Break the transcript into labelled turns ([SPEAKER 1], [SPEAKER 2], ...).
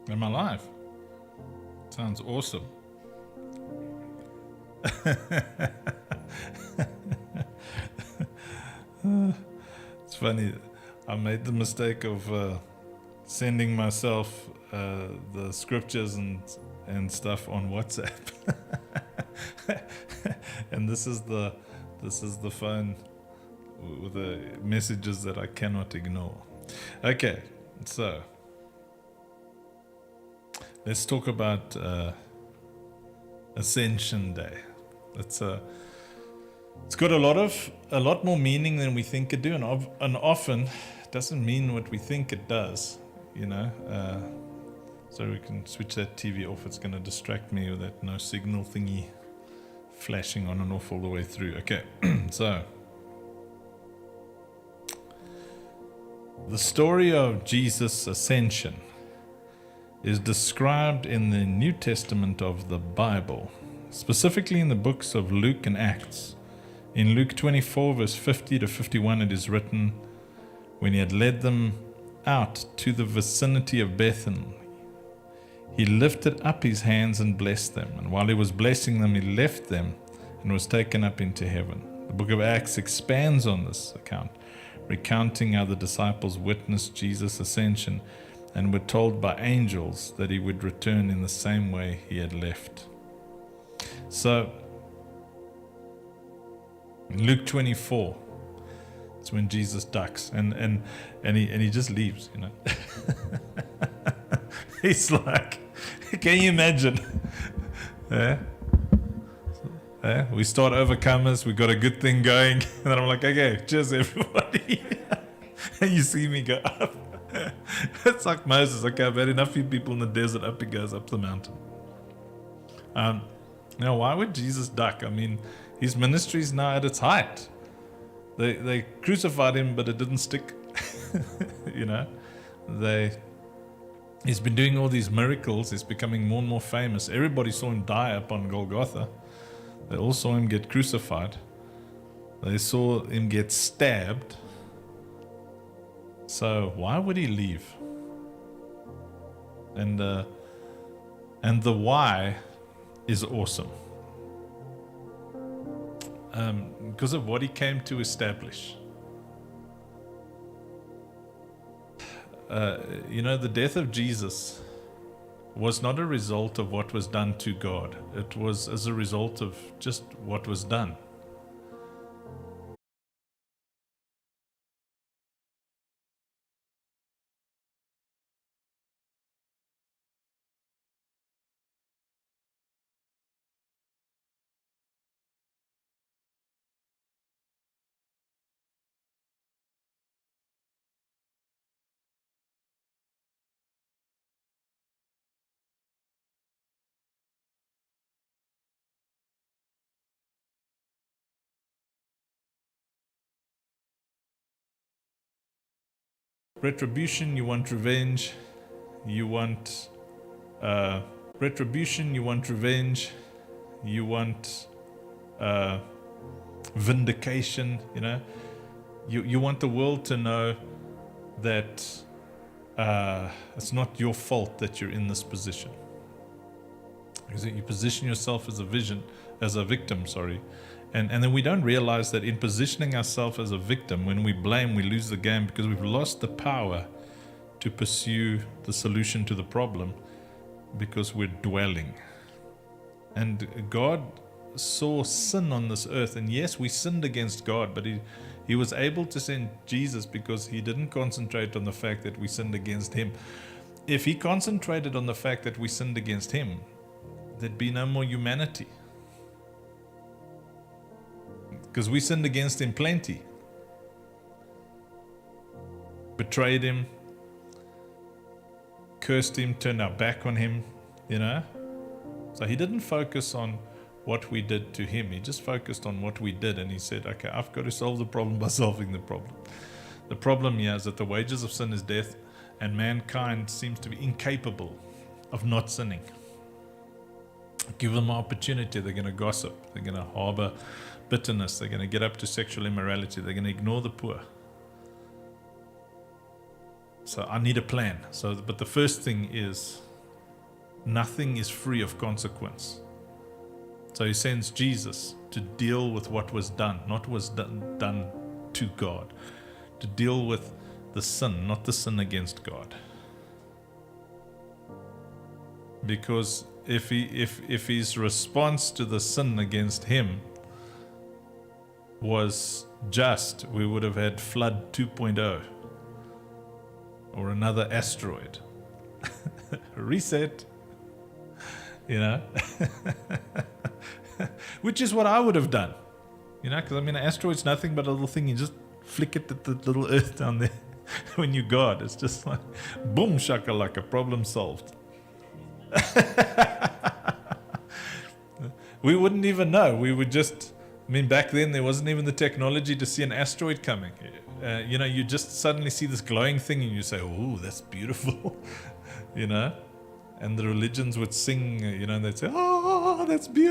[SPEAKER 1] Am I live? Sounds awesome. It's funny. I made the mistake of sending myself the scriptures and stuff on WhatsApp, and this is the phone with the messages that I cannot ignore. Okay, so let's talk about Ascension Day. It's got a lot more meaning than we think it do, and often it doesn't mean what we think it does. So we can switch that TV off. It's going to distract me with that no signal thingy flashing on and off all the way through. Okay, so the story of Jesus' ascension is described in the New Testament of the Bible, specifically in the books of Luke and Acts. In Luke 24, verse 50 to 51, it is written, when he had led them out to the vicinity of Bethany, he lifted up his hands and blessed them. And while he was blessing them, he left them and was taken up into heaven. The book of Acts expands on this account, recounting how the disciples witnessed Jesus' ascension and were told by angels that he would return in the same way he had left. So, in Luke 24, it's when Jesus ducks and he just leaves, He's like, can you imagine? We start overcomers, we got a good thing going, and then I'm like, okay, cheers everybody. And you see me go up. It's like Moses, okay, I've had enough people in the desert, up he goes, up the mountain. Why would Jesus duck? I mean, his ministry is now at its height. They crucified him, but it didn't stick. He's been doing all these miracles. He's becoming more and more famous. Everybody saw him die up on Golgotha. They all saw him get crucified. They saw him get stabbed. So why would he leave? And the why is awesome. Because of what he came to establish. The death of Jesus was not a result of what was done to God. It was as a result of just what was done. Retribution, you want revenge. You want retribution, you want revenge. You want vindication, You want the world to know that it's not your fault that you're in this position. Because you position yourself as a victim, And then we don't realize that in positioning ourselves as a victim, when we blame, we lose the game because we've lost the power to pursue the solution to the problem because we're dwelling. And God saw sin on this earth. And yes, we sinned against God, but he was able to send Jesus because he didn't concentrate on the fact that we sinned against him. If he concentrated on the fact that we sinned against him, there'd be no more humanity. Because we sinned against him plenty. Betrayed him. Cursed him. Turned our back on him. So he didn't focus on what we did to him. He just focused on what we did, and he said, okay, I've got to solve the problem by solving the problem. The problem here is that the wages of sin is death, and mankind seems to be incapable of not sinning. Give them an opportunity, they're going to gossip, they're going to harbor bitterness, they're going to get up to sexual immorality, they're going to ignore the poor. So I need a plan. But the first thing is, nothing is free of consequence. So he sends Jesus to deal with what was done, not was done to God, to deal with the sin, not the sin against God. Because if his response to the sin against him was just, we would have had flood 2.0 or another asteroid. Reset. Which is what I would have done. Because an asteroid's nothing but a little thing. You just flick it at the little earth down there. When you God, it's just like, boom, shakalaka, problem solved. We wouldn't even know. We would just, back then there wasn't even the technology to see an asteroid coming. You just suddenly see this glowing thing and you say, oh, that's beautiful. And the religions would sing, and they'd say, oh, that's beautiful.